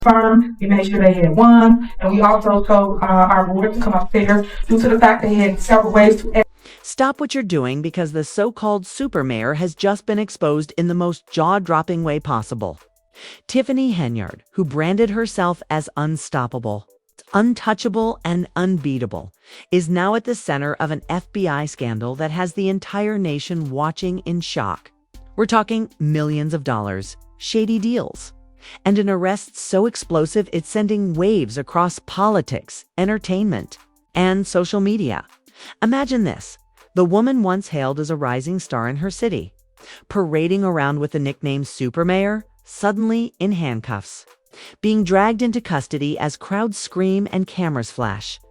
firm. We made sure they had won, and we also told our board to come up there due to the fact they had several ways to. Stop what you're doing because the so-called super mayor has just been exposed in the most jaw-dropping way possible. Tiffany Henyard, who branded herself as unstoppable, untouchable, and unbeatable, is now at the center of an FBI scandal that has the entire nation watching in shock. We're talking millions of dollars, shady deals, and an arrest so explosive it's sending waves across politics, entertainment, and social media. Imagine this. The woman once hailed as a rising star in her city, parading around with the nickname Super Mayor, suddenly in handcuffs, being dragged into custody as crowds scream and cameras flash.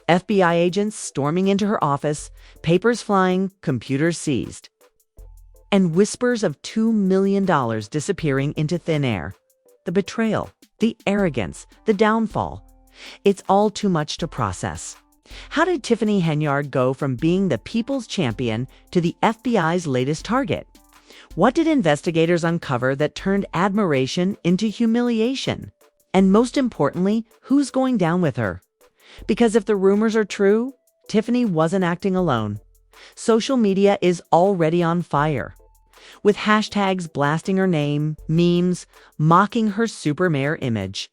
FBI agents storming into her office, papers flying, computers seized, and whispers of $2 million disappearing into thin air. The betrayal, the arrogance, the downfall. It's all too much to process. How did Tiffany Henyard go from being the people's champion to the FBI's latest target? What did investigators uncover that turned admiration into humiliation? And most importantly, who's going down with her? Because if the rumors are true, Tiffany wasn't acting alone. Social media is already on fire, with hashtags blasting her name, memes mocking her super mayor image,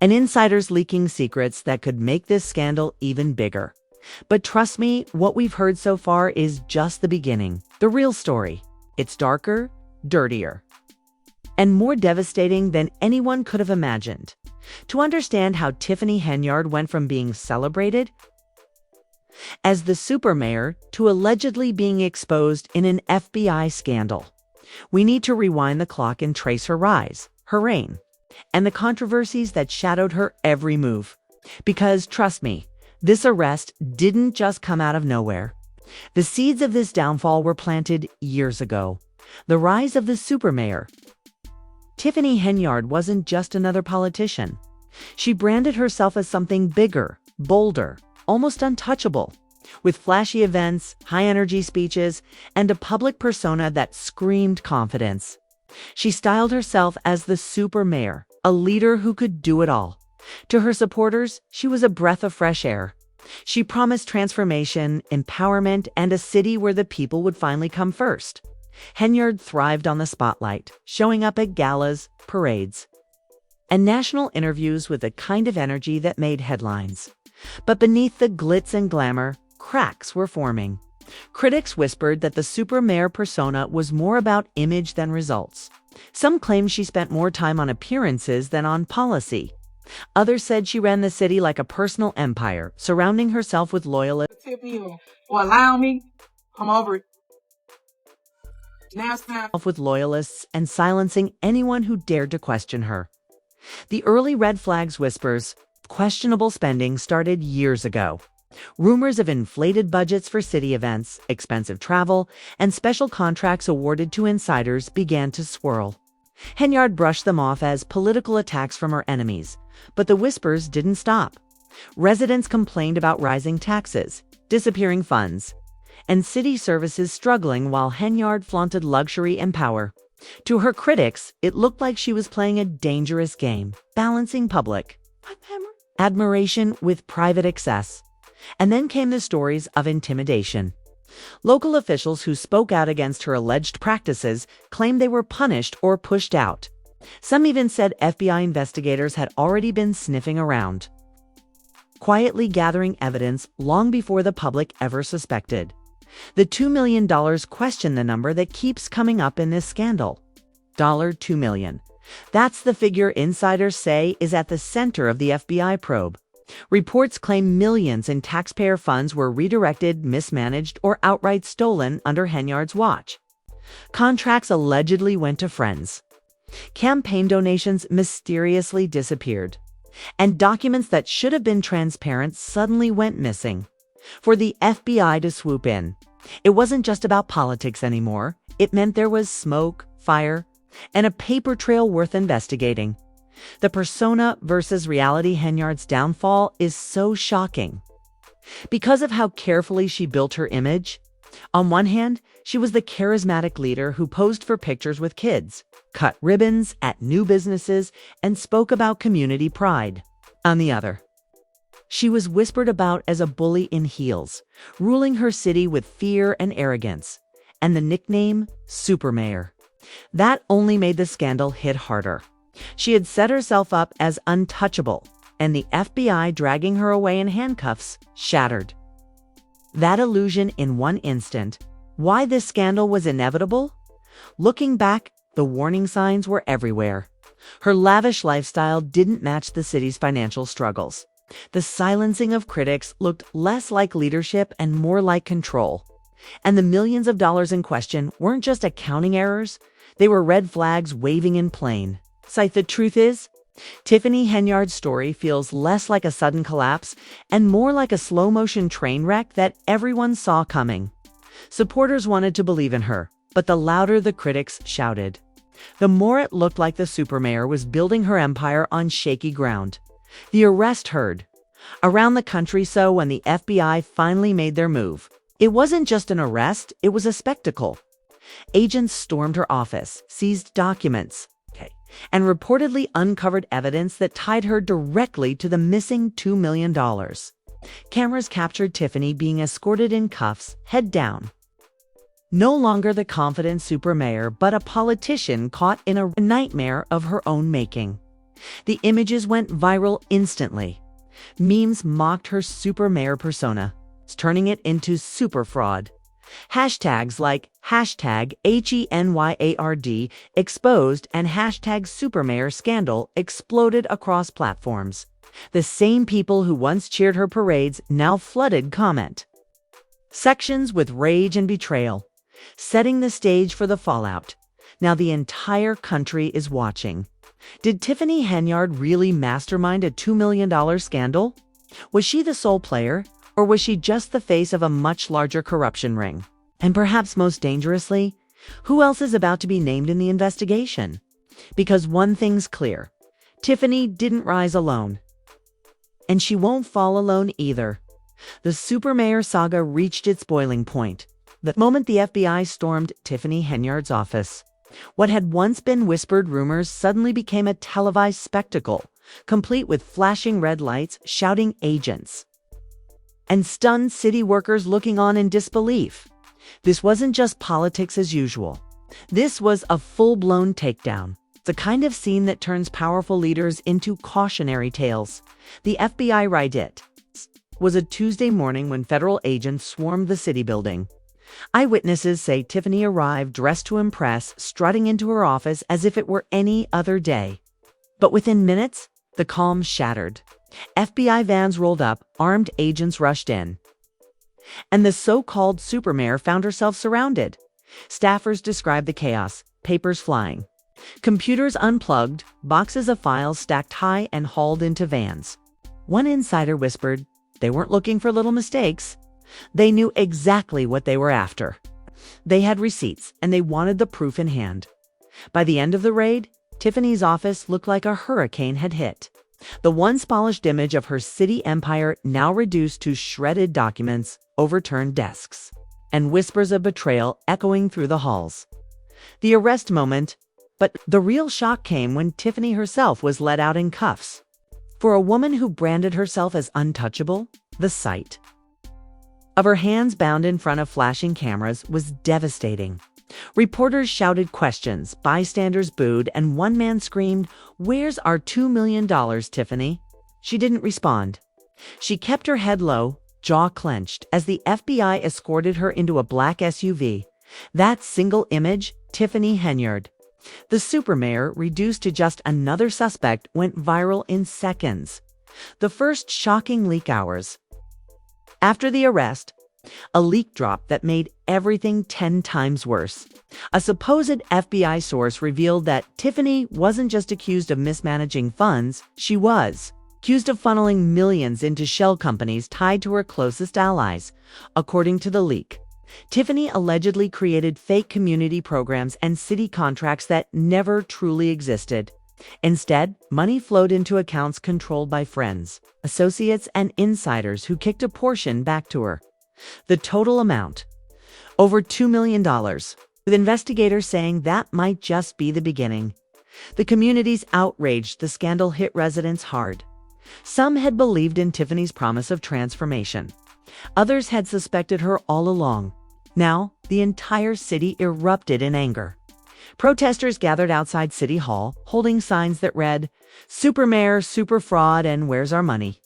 and insiders leaking secrets that could make this scandal even bigger. But trust me, what we've heard so far is just the beginning. The real story. It's darker, dirtier, and more devastating than anyone could have imagined. To understand how Tiffany Henyard went from being celebrated as the super mayor to allegedly being exposed in an FBI scandal, we need to rewind the clock and trace her rise, her reign, and the controversies that shadowed her every move. Because, trust me, this arrest didn't just come out of nowhere. The seeds of this downfall were planted years ago. The rise of the super mayor. Tiffany Henyard wasn't just another politician. She branded herself as something bigger, bolder, almost untouchable, with flashy events, high-energy speeches, and a public persona that screamed confidence. She styled herself as the super mayor, a leader who could do it all. To her supporters, she was a breath of fresh air. She promised transformation, empowerment, and a city where the people would finally come first. Henyard thrived on the spotlight, showing up at galas, parades, and national interviews with a kind of energy that made headlines. But beneath the glitz and glamour, cracks were forming. Critics whispered that the super mayor persona was more about image than results. Some claimed she spent more time on appearances than on policy. Others said she ran the city like a personal empire, surrounding herself with loyalists. For allowing me, come over. Now it's time. With loyalists and silencing anyone who dared to question her. The early red flags whispers, questionable spending started years ago. Rumors of inflated budgets for city events, expensive travel, and special contracts awarded to insiders began to swirl. Henyard brushed them off as political attacks from her enemies, but the whispers didn't stop. Residents complained about rising taxes, disappearing funds, and city services struggling while Henyard flaunted luxury and power. To her critics, it looked like she was playing a dangerous game, balancing public admiration with private excess. And then came the stories of intimidation. Local officials who spoke out against her alleged practices claimed they were punished or pushed out. Some even said FBI investigators had already been sniffing around, quietly gathering evidence long before the public ever suspected. The $2 million questioned the number that keeps coming up in this scandal. $2 million. That's the figure insiders say is at the center of the FBI probe. Reports claim millions in taxpayer funds were redirected, mismanaged, or outright stolen under Henyard's watch. Contracts allegedly went to friends. Campaign donations mysteriously disappeared. And documents that should have been transparent suddenly went missing. For the FBI to swoop in, it wasn't just about politics anymore. It meant there was smoke, fire, and a paper trail worth investigating. The persona versus reality Henyard's downfall is so shocking. Because of how carefully she built her image, on one hand, She was the charismatic leader who posed for pictures with kids, cut ribbons at new businesses, and spoke about community pride. On the other, she was whispered about as a bully in heels, ruling her city with fear and arrogance, and the nickname Supermayor. That only made the scandal hit harder. She had set herself up as untouchable, and the FBI dragging her away in handcuffs shattered that illusion in one instant. Why this scandal was inevitable? Looking back, the warning signs were everywhere. Her lavish lifestyle didn't match the city's financial struggles. The silencing of critics looked less like leadership and more like control. And the millions of dollars in question weren't just accounting errors, they were red flags waving in plain sight. The truth is, Tiffany Henyard's story feels less like a sudden collapse and more like a slow-motion train wreck that everyone saw coming. Supporters wanted to believe in her, but the louder the critics shouted, the more it looked like the supermayor was building her empire on shaky ground. The arrest heard around the country, so when the FBI finally made their move, it wasn't just an arrest, it was a spectacle. Agents stormed her office, seized documents, and reportedly uncovered evidence that tied her directly to the missing $2 million. Cameras captured Tiffany being escorted in cuffs, head down. No longer the confident supermayor, but a politician caught in a nightmare of her own making. The images went viral instantly. Memes mocked her supermayor persona, turning it into super fraud. Hashtags like #HENYARD exposed and #supermayor scandal exploded across platforms. The same people who once cheered her parades now flooded comment sections with rage and betrayal, setting the stage for the fallout. Now the entire country is watching. Did Tiffany Henyard really mastermind a $2 million scandal? Was she the sole player, or was she just the face of a much larger corruption ring? And perhaps most dangerously, who else is about to be named in the investigation? Because one thing's clear, Tiffany didn't rise alone. And she won't fall alone either. The supermayor saga reached its boiling point the moment the FBI stormed Tiffany Henyard's office. What had once been whispered rumors suddenly became a televised spectacle, complete with flashing red lights, shouting agents, and stunned city workers looking on in disbelief. This wasn't just politics as usual. This was a full-blown takedown, the kind of scene that turns powerful leaders into cautionary tales. The FBI raid was a Tuesday morning when federal agents swarmed the city building. Eyewitnesses say Tiffany arrived dressed to impress, strutting into her office as if it were any other day. But within minutes, the calm shattered. FBI vans rolled up, armed agents rushed in, and the so-called supermayor found herself surrounded. Staffers described the chaos, papers flying, computers unplugged, boxes of files stacked high and hauled into vans. One insider whispered, they weren't looking for little mistakes. They knew exactly what they were after. They had receipts, and they wanted the proof in hand. By the end of the raid, Tiffany's office looked like a hurricane had hit. The once polished image of her city empire now reduced to shredded documents, overturned desks, and whispers of betrayal echoing through the halls. The arrest moment, but the real shock came when Tiffany herself was let out in cuffs. For a woman who branded herself as untouchable, the sight of her hands bound in front of flashing cameras was devastating. Reporters shouted questions, bystanders booed, and one man screamed, "Where's our $2 million, Tiffany?" She didn't respond. She kept her head low, jaw clenched, as the FBI escorted her into a black SUV. That single image, Tiffany Henyard, the supermayor reduced to just another suspect, went viral in seconds. The first shocking leak hours after the arrest, a leak dropped that made everything 10 times worse. A supposed FBI source revealed that Tiffany wasn't just accused of mismanaging funds, she was accused of funneling millions into shell companies tied to her closest allies. According to the leak, Tiffany allegedly created fake community programs and city contracts that never truly existed. Instead, money flowed into accounts controlled by friends, associates, and insiders who kicked a portion back to her. The total amount, over $2 million, with investigators saying that might just be the beginning. The community's outraged. The scandal hit residents hard. Some had believed in Tiffany's promise of transformation. Others had suspected her all along. Now, the entire city erupted in anger. Protesters gathered outside City Hall, holding signs that read, "Super Mayor, Super Fraud, and Where's Our Money?"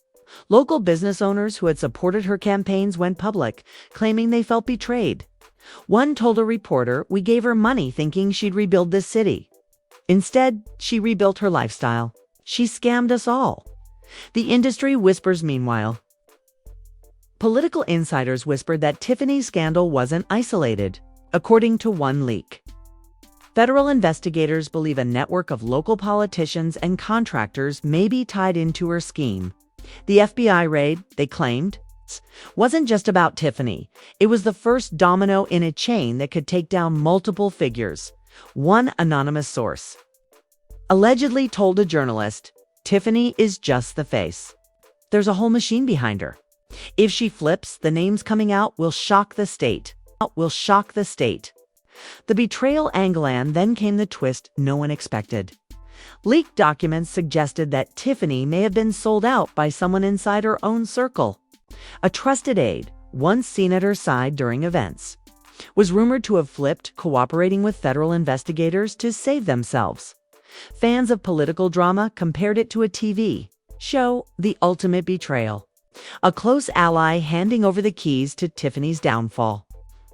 Local business owners who had supported her campaigns went public, claiming they felt betrayed. One told a reporter, "We gave her money thinking she'd rebuild this city. Instead, she rebuilt her lifestyle. She scammed us all." The industry whispers meanwhile. Political insiders whispered that Tiffany's scandal wasn't isolated, according to one leak. Federal investigators believe a network of local politicians and contractors may be tied into her scheme. The FBI raid, they claimed, wasn't just about Tiffany. It was the first domino in a chain that could take down multiple figures. One anonymous source allegedly told a journalist, "Tiffany is just the face. There's a whole machine behind her. If she flips, the names coming out will shock the state. The betrayal angle, and then came the twist no one expected. Leaked documents suggested that Tiffany may have been sold out by someone inside her own circle. A trusted aide, once seen at her side during events, was rumored to have flipped, cooperating with federal investigators to save themselves. Fans of political drama compared it to a TV show, The Ultimate Betrayal. A close ally handing over the keys to Tiffany's downfall.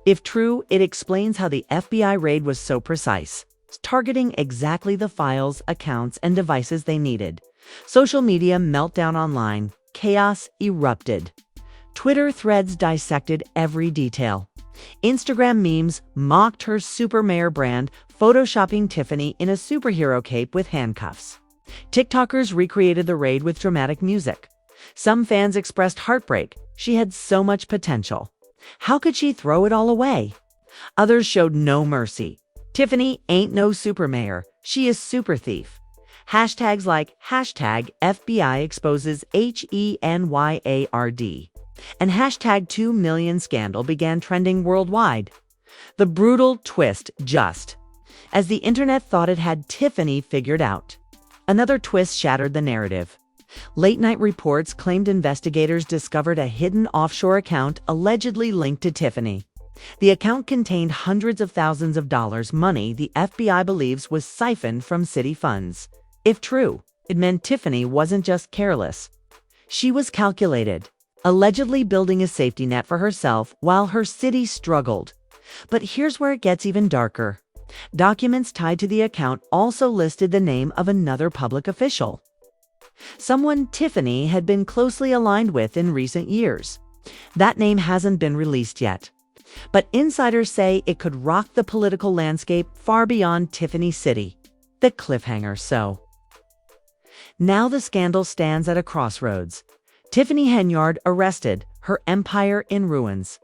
If true, it explains how the FBI raid was so precise, targeting exactly the files, accounts, and devices they needed. Social media meltdown online. Chaos erupted. Twitter threads dissected every detail. Instagram memes mocked her super mayor brand, photoshopping Tiffany in a superhero cape with handcuffs. TikTokers recreated the raid with dramatic music. Some fans expressed heartbreak. She had so much potential. How could she throw it all away? Others showed no mercy. Tiffany ain't no super mayor. She is super thief. Hashtags like hashtag FBI exposes HENYARD and hashtag 2 million scandal began trending worldwide. The brutal twist just as the internet thought it had Tiffany figured out. Another twist shattered the narrative. Late-night reports claimed investigators discovered a hidden offshore account allegedly linked to Tiffany. The account contained hundreds of thousands of dollars, money the FBI believes was siphoned from city funds. If true, it meant Tiffany wasn't just careless. She was calculated, allegedly building a safety net for herself while her city struggled. But here's where it gets even darker. Documents tied to the account also listed the name of another public official. Someone Tiffany had been closely aligned with in recent years. That name hasn't been released yet. But insiders say it could rock the political landscape far beyond Tiffany City. The cliffhanger, so. Now the scandal stands at a crossroads. Tiffany Henyard arrested, her empire in ruins.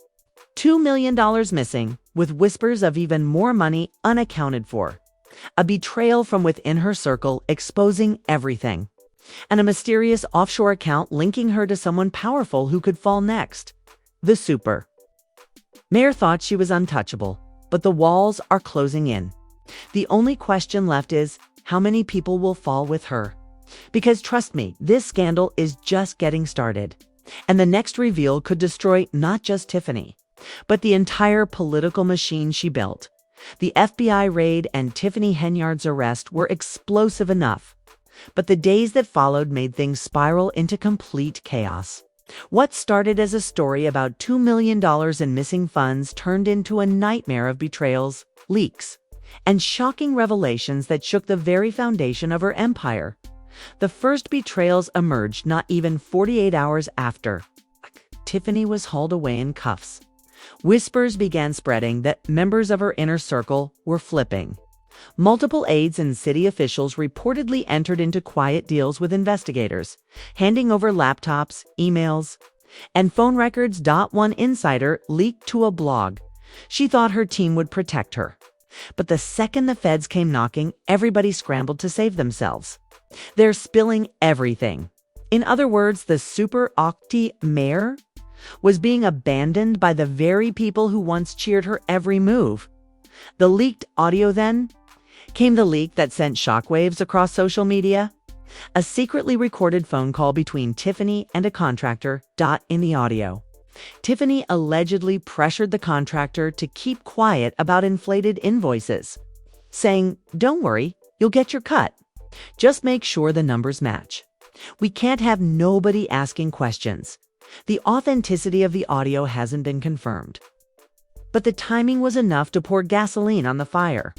$2 million missing, with whispers of even more money unaccounted for. A betrayal from within her circle exposing everything. And a mysterious offshore account linking her to someone powerful who could fall next. The super mayor thought she was untouchable, but the walls are closing in. The only question left is, how many people will fall with her? Because trust me, this scandal is just getting started. And the next reveal could destroy not just Tiffany, but the entire political machine she built. The FBI raid and Tiffany Henyard's arrest were explosive enough. But the days that followed made things spiral into complete chaos. What started as a story about $2 million in missing funds turned into a nightmare of betrayals, leaks, and shocking revelations that shook the very foundation of her empire. The first betrayals emerged not even 48 hours after Tiffany was hauled away in cuffs. Whispers began spreading that members of her inner circle were flipping. Multiple aides and city officials reportedly entered into quiet deals with investigators, handing over laptops, emails, and phone records. One insider leaked to a blog. She thought her team would protect her. But the second the feds came knocking, everybody scrambled to save themselves. They're spilling everything. In other words, the super octi mayor was being abandoned by the very people who once cheered her every move. The leaked audio then came the leak that sent shockwaves across social media. A secretly recorded phone call between Tiffany and a contractor. In the audio, Tiffany allegedly pressured the contractor to keep quiet about inflated invoices, saying, "Don't worry, you'll get your cut. Just make sure the numbers match. We can't have nobody asking questions." The authenticity of the audio hasn't been confirmed, but the timing was enough to pour gasoline on the fire.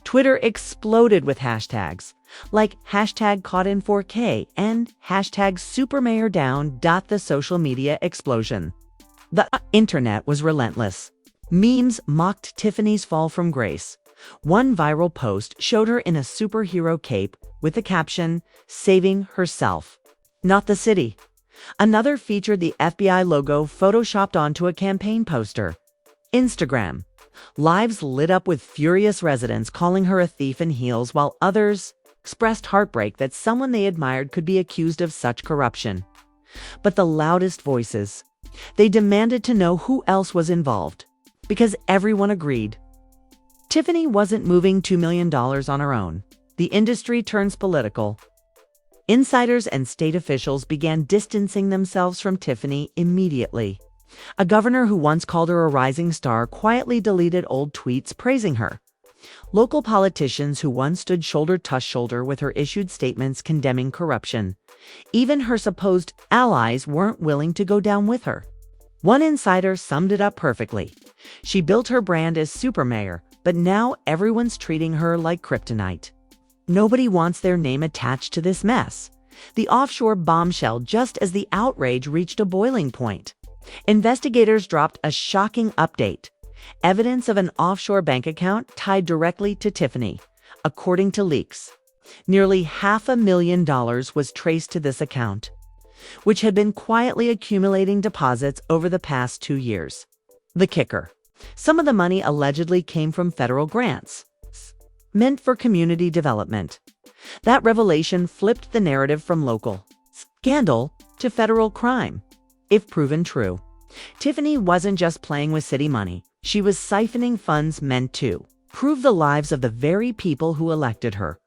Twitter exploded with hashtags like hashtag caught in 4K and hashtag supermayordown. The social media explosion. The internet was relentless. Memes mocked Tiffany's fall from grace. One viral post showed her in a superhero cape with the caption, "Saving herself, not the city." Another featured the FBI logo photoshopped onto a campaign poster. Instagram. Lives lit up with furious residents calling her a thief in heels, while others expressed heartbreak that someone they admired could be accused of such corruption. But the loudest voices, they demanded to know who else was involved, because everyone agreed. Tiffany wasn't moving $2 million on her own. The industry turns political. Insiders and state officials began distancing themselves from Tiffany immediately. A governor who once called her a rising star quietly deleted old tweets praising her. Local politicians who once stood shoulder to shoulder with her issued statements condemning corruption. Even her supposed allies weren't willing to go down with her. One insider summed it up perfectly. She built her brand as supermayor, but now everyone's treating her like kryptonite. Nobody wants their name attached to this mess. The offshore bombshell just as the outrage reached a boiling point. Investigators dropped a shocking update. Evidence of an offshore bank account tied directly to Tiffany, according to leaks. Nearly $500,000 was traced to this account, which had been quietly accumulating deposits over the past 2 years. The kicker: some of the money allegedly came from federal grants, meant for community development. That revelation flipped the narrative from local scandal to federal crime. If proven true, Tiffany wasn't just playing with city money. She was siphoning funds meant to improve the lives of the very people who elected her.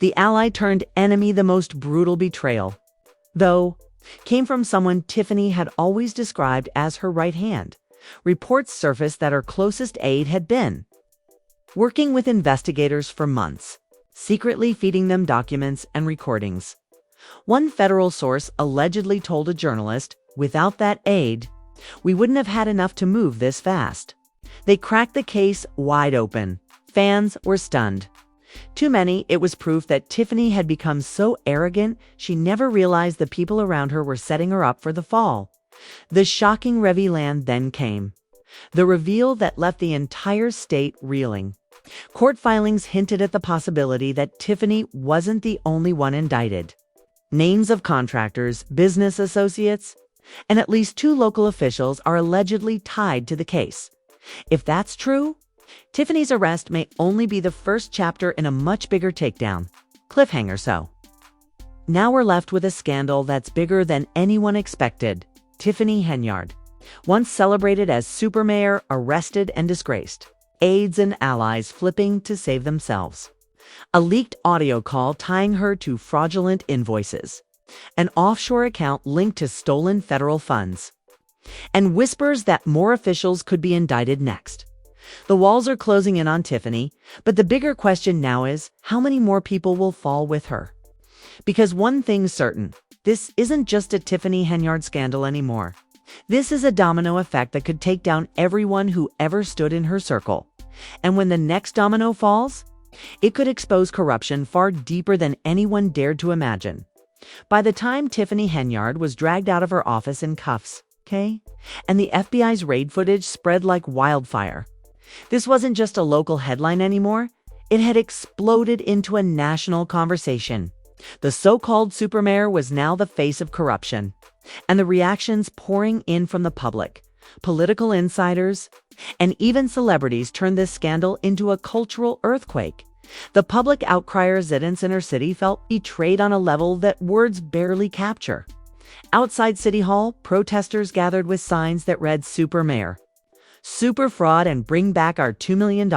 The ally turned enemy, the most brutal betrayal, though, came from someone Tiffany had always described as her right hand. Reports surfaced that her closest aide had been working with investigators for months, secretly feeding them documents and recordings. One federal source allegedly told a journalist, "Without that aide, we wouldn't have had enough to move this fast." They cracked the case wide open. Fans were stunned. Too many, it was proof that Tiffany had become so arrogant she never realized the people around her were setting her up for the fall. The shocking reveal then came. The reveal that left the entire state reeling. Court filings hinted at the possibility that Tiffany wasn't the only one indicted. Names of contractors, business associates, and at least 2 local officials are allegedly tied to the case. If that's true, Tiffany's arrest may only be the first chapter in a much bigger takedown. Cliffhanger. So now we're left with a scandal that's bigger than anyone expected. Tiffany Henyard, once celebrated as supermayor, arrested and disgraced. Aides and allies flipping to save themselves. A leaked audio call tying her to fraudulent invoices. An offshore account linked to stolen federal funds. And whispers that more officials could be indicted next. The walls are closing in on Tiffany, but the bigger question now is, how many more people will fall with her? Because one thing's certain, this isn't just a Tiffany Henyard scandal anymore. This is a domino effect that could take down everyone who ever stood in her circle. And when the next domino falls, it could expose corruption far deeper than anyone dared to imagine. By the time Tiffany Henyard was dragged out of her office in cuffs, and the FBI's raid footage spread like wildfire, this wasn't just a local headline anymore. It had exploded into a national conversation. The so-called supermayor was now the face of corruption, and the reactions pouring in from the public, political insiders, and even celebrities turned this scandal into a cultural earthquake. The public outcry residents in her city felt betrayed on a level that words barely capture. Outside City Hall, protesters gathered with signs that read Super Mayor, Super Fraud, and Bring Back Our $2 million.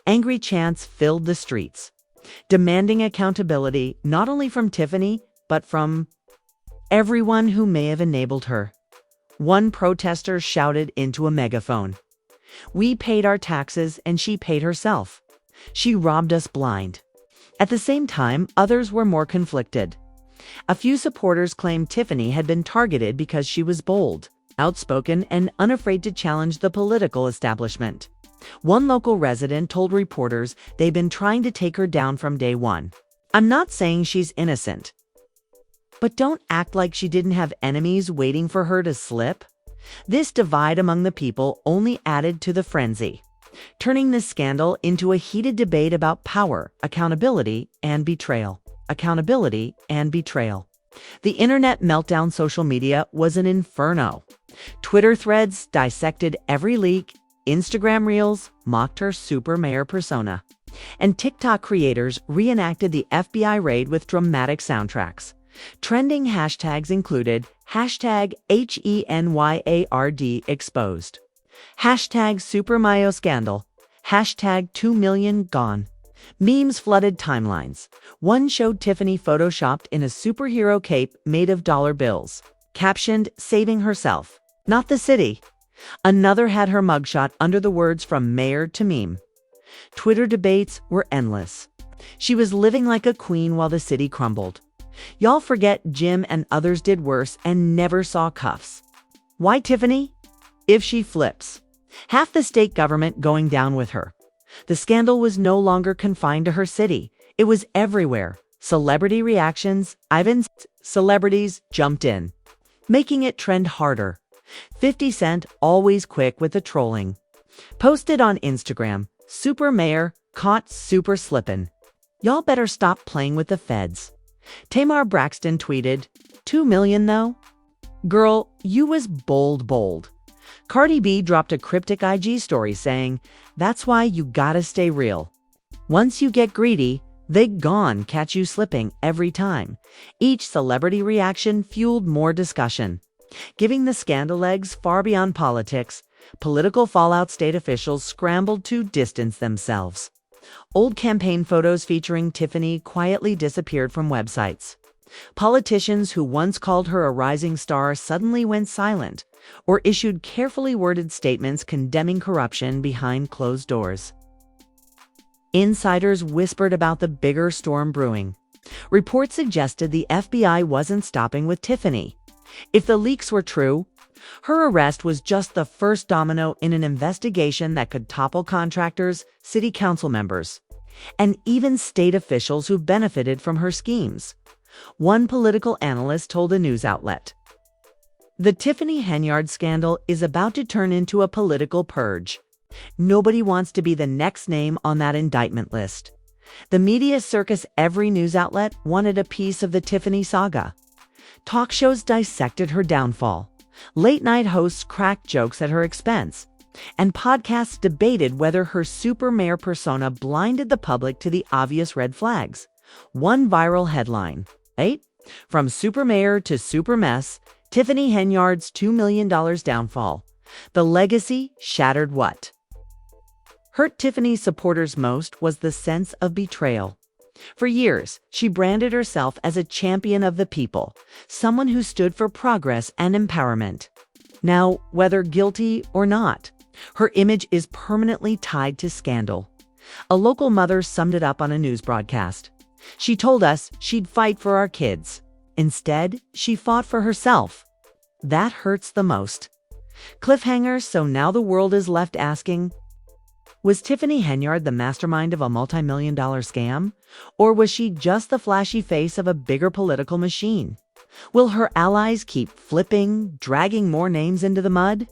Angry chants filled the streets, demanding accountability not only from Tiffany, but from everyone who may have enabled her. One protester shouted into a megaphone, "We paid our taxes and she paid herself. She robbed us blind." At the same time, others were more conflicted. A few supporters claimed Tiffany had been targeted because she was bold, outspoken, and unafraid to challenge the political establishment. One local resident told reporters they'd been trying to take her down from day one. "I'm not saying she's innocent, but don't act like she didn't have enemies waiting for her to slip." This divide among the people only added to the frenzy, turning this scandal into a heated debate about power, accountability, and betrayal. Accountability and betrayal. The internet meltdown. Social media was an inferno. Twitter threads dissected every leak, Instagram reels mocked her super mayor persona, and TikTok creators reenacted the FBI raid with dramatic soundtracks. Trending hashtags included hashtag HENYARD exposed, hashtag Super Mayo scandal, hashtag 2 million gone. Memes flooded timelines. One showed Tiffany photoshopped in a superhero cape made of dollar bills, captioned "Saving herself, not the city." Another had her mugshot under the words "From mayor to meme." Twitter debates were endless. She was living like a queen while the city crumbled. Y'all forget Jim and others did worse and never saw cuffs. Why Tiffany? If she flips, half the state government going down with her. The scandal was no longer confined to her city. It was everywhere. Celebrity reactions, celebrities jumped in, making it trend harder. 50 Cent, always quick with the trolling, posted on Instagram, "Super Mayor caught super slippin'. Y'all better stop playing with the feds." Tamar Braxton tweeted, "2 million though? Girl, you was bold. Cardi B dropped a cryptic IG story saying, "That's why you gotta stay real. Once you get greedy, they gon' catch you slipping every time." Each celebrity reaction fueled more discussion, giving the scandal legs far beyond politics. Political fallout. State officials scrambled to distance themselves. Old campaign photos featuring Tiffany quietly disappeared from websites. Politicians who once called her a rising star suddenly went silent or issued carefully worded statements condemning corruption behind closed doors. Insiders whispered about the bigger storm brewing. Reports suggested the FBI wasn't stopping with Tiffany. If the leaks were true, her arrest was just the first domino in an investigation that could topple contractors, city council members, and even state officials who benefited from her schemes. One political analyst told a news outlet, "The Tiffany Henyard scandal is about to turn into a political purge. Nobody wants to be the next name on that indictment list." The media circus. Every news outlet wanted a piece of the Tiffany saga. Talk shows dissected her downfall. Late-night hosts cracked jokes at her expense, and podcasts debated whether her super mayor persona blinded the public to the obvious red flags. One viral headline, From super mayor to super mess, Tiffany Henyard's $2 million downfall. The legacy shattered. What hurt Tiffany's supporters most was the sense of betrayal. For years, she branded herself as a champion of the people, someone who stood for progress and empowerment. Now, whether guilty or not, her image is permanently tied to scandal. A local mother summed it up on a news broadcast. "She told us she'd fight for our kids. Instead, she fought for herself. That hurts the most." Cliffhanger. So now the world is left asking, was Tiffany Henyard the mastermind of a multi-million-dollar scam? Or was she just the flashy face of a bigger political machine? Will her allies keep flipping, dragging more names into the mud?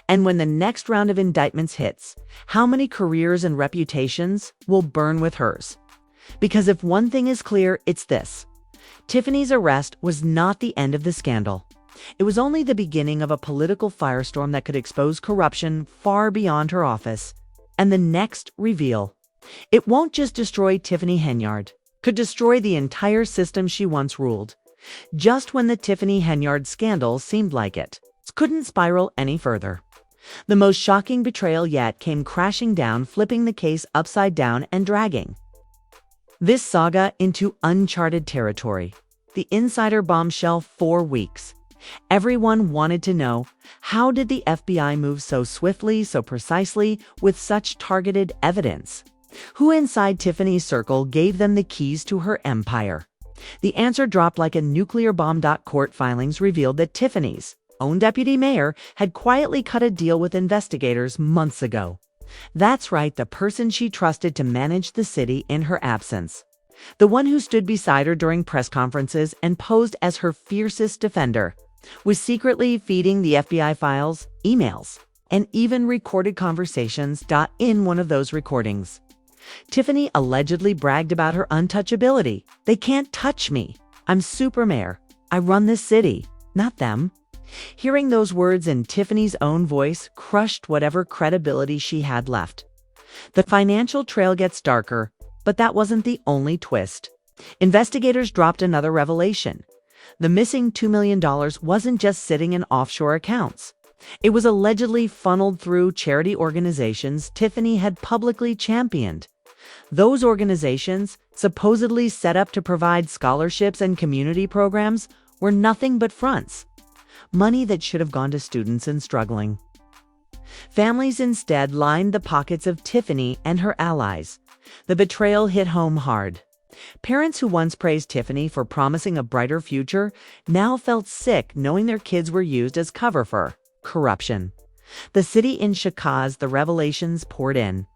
And when the next round of indictments hits, how many careers and reputations will burn with hers? Because if one thing is clear, it's this: Tiffany's arrest was not the end of the scandal. It was only the beginning of a political firestorm that could expose corruption far beyond her office. And the next reveal, it won't just destroy Tiffany Henyard, could destroy the entire system she once ruled. just when the Tiffany Henyard scandal seemed like it couldn't spiral any further. The most shocking betrayal yet came crashing down, flipping the case upside down and dragging this saga into uncharted territory. The insider bombshell: 4 weeks. Everyone wanted to know, how did the FBI move so swiftly, so precisely, with such targeted evidence? Who inside Tiffany's circle gave them the keys to her empire? The answer dropped like a nuclear bomb. Court filings revealed that Tiffany's own deputy mayor had quietly cut a deal with investigators months ago. That's right, the person she trusted to manage the city in her absence. The one who stood beside her during press conferences and posed as her fiercest defender was secretly feeding the FBI files, emails, and even recorded conversations. In one of those recordings, Tiffany allegedly bragged about her untouchability. "They can't touch me. I'm super mayor. I run this city, not them." Hearing those words in Tiffany's own voice crushed whatever credibility she had left. The financial trail gets darker, but that wasn't the only twist. Investigators dropped another revelation. The missing $2 million wasn't just sitting in offshore accounts. It was allegedly funneled through charity organizations Tiffany had publicly championed. Those organizations, supposedly set up to provide scholarships and community programs, were nothing but fronts. Money that should have gone to students and struggling families instead lined the pockets of Tiffany and her allies. The betrayal hit home hard. Parents who once praised Tiffany for promising a brighter future now felt sick knowing their kids were used as cover for corruption. The city in Chicago, the revelations poured in.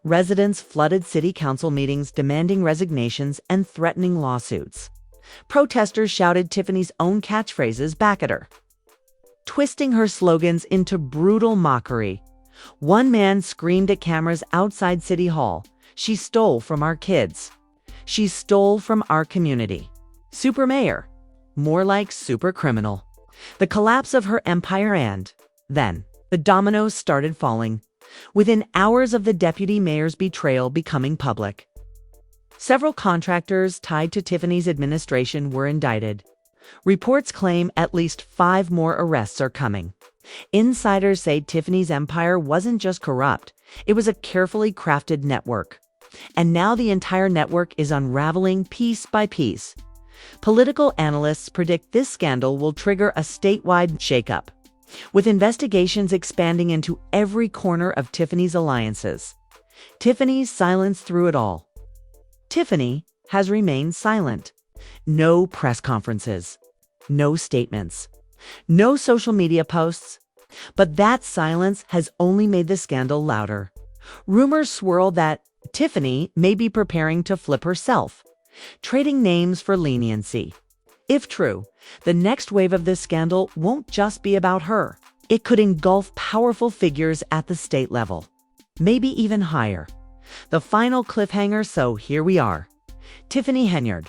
Residents flooded city council meetings demanding resignations and threatening lawsuits. Protesters shouted Tiffany's own catchphrases back at her, twisting her slogans into brutal mockery. One man screamed at cameras outside City Hall, "She stole from our kids. She stole from our community." Super mayor. More like super criminal. The collapse of her empire, and then the dominoes started falling, within hours of the deputy mayor's betrayal becoming public. Several contractors tied to Tiffany's administration were indicted. Reports claim at least 5 more arrests are coming. Insiders say Tiffany's empire wasn't just corrupt, it was a carefully crafted network. And now the entire network is unraveling piece by piece. Political analysts predict this scandal will trigger a statewide shakeup, with investigations expanding into every corner of Tiffany's alliances. Tiffany's silence through it all. Tiffany has remained silent. No press conferences, no statements, no social media posts. But that silence has only made the scandal louder. Rumors swirl that Tiffany may be preparing to flip herself, trading names for leniency. If true, the next wave of this scandal won't just be about her. It could engulf powerful figures at the state level, maybe even higher. The final cliffhanger, so here we are. Tiffany Henyard,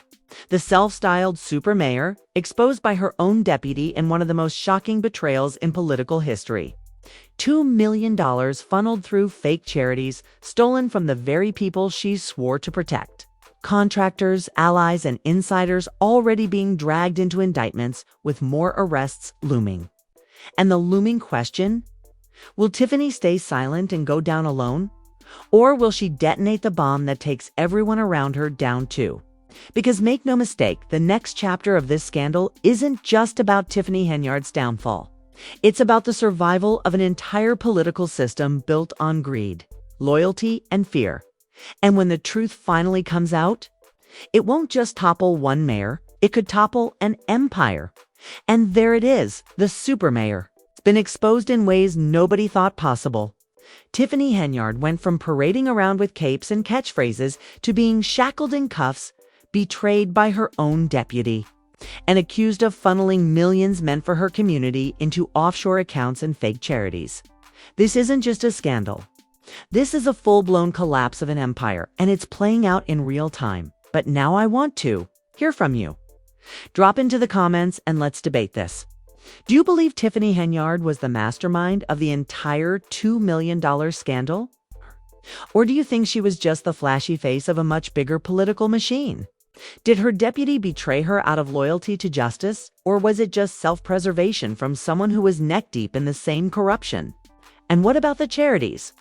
the self-styled super mayor, exposed by her own deputy in one of the most shocking betrayals in political history. $2 million funneled through fake charities, stolen from the very people she swore to protect. Contractors, allies, and insiders already being dragged into indictments, with more arrests looming. And the looming question? Will Tiffany stay silent and go down alone? Or will she detonate the bomb that takes everyone around her down too? Because make no mistake, the next chapter of this scandal isn't just about Tiffany Henyard's downfall. It's about the survival of an entire political system built on greed, loyalty, and fear. And when the truth finally comes out, it won't just topple one mayor, it could topple an empire. And there it is, the super mayor. It's been exposed in ways nobody thought possible. Tiffany Henyard went from parading around with capes and catchphrases to being shackled in cuffs, betrayed by her own deputy, and accused of funneling millions meant for her community into offshore accounts and fake charities. This isn't just a scandal. This is a full-blown collapse of an empire, and it's playing out in real time. But now I want to hear from you. Drop into the comments and let's debate this. Do you believe Tiffany Henyard was the mastermind of the entire $2 million scandal? Or do you think she was just the flashy face of a much bigger political machine? Did her deputy betray her out of loyalty to justice, or was it just self-preservation from someone who was neck-deep in the same corruption? And what about the charities?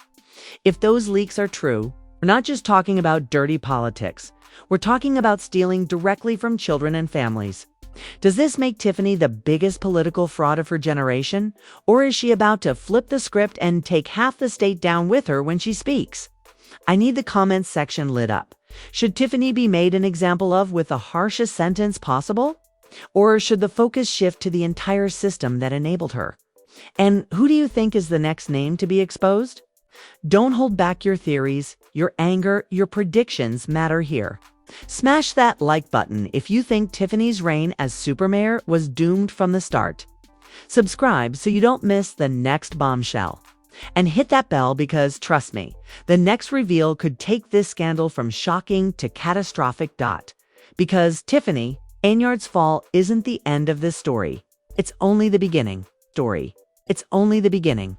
If those leaks are true, we're not just talking about dirty politics. We're talking about stealing directly from children and families. Does this make Tiffany the biggest political fraud of her generation? Or is she about to flip the script and take half the state down with her when she speaks? I need the comments section lit up. Should Tiffany be made an example of with the harshest sentence possible? Or should the focus shift to the entire system that enabled her? And who do you think is the next name to be exposed? Don't hold back your theories, your anger, your predictions matter here. Smash that like button if you think Tiffany's reign as supermayor was doomed from the start. Subscribe so you don't miss the next bombshell. And hit that bell because, trust me, the next reveal could take this scandal from shocking to catastrophic. Because Tiffany Henyard's fall isn't the end of this story. It's only the beginning. It's only the beginning.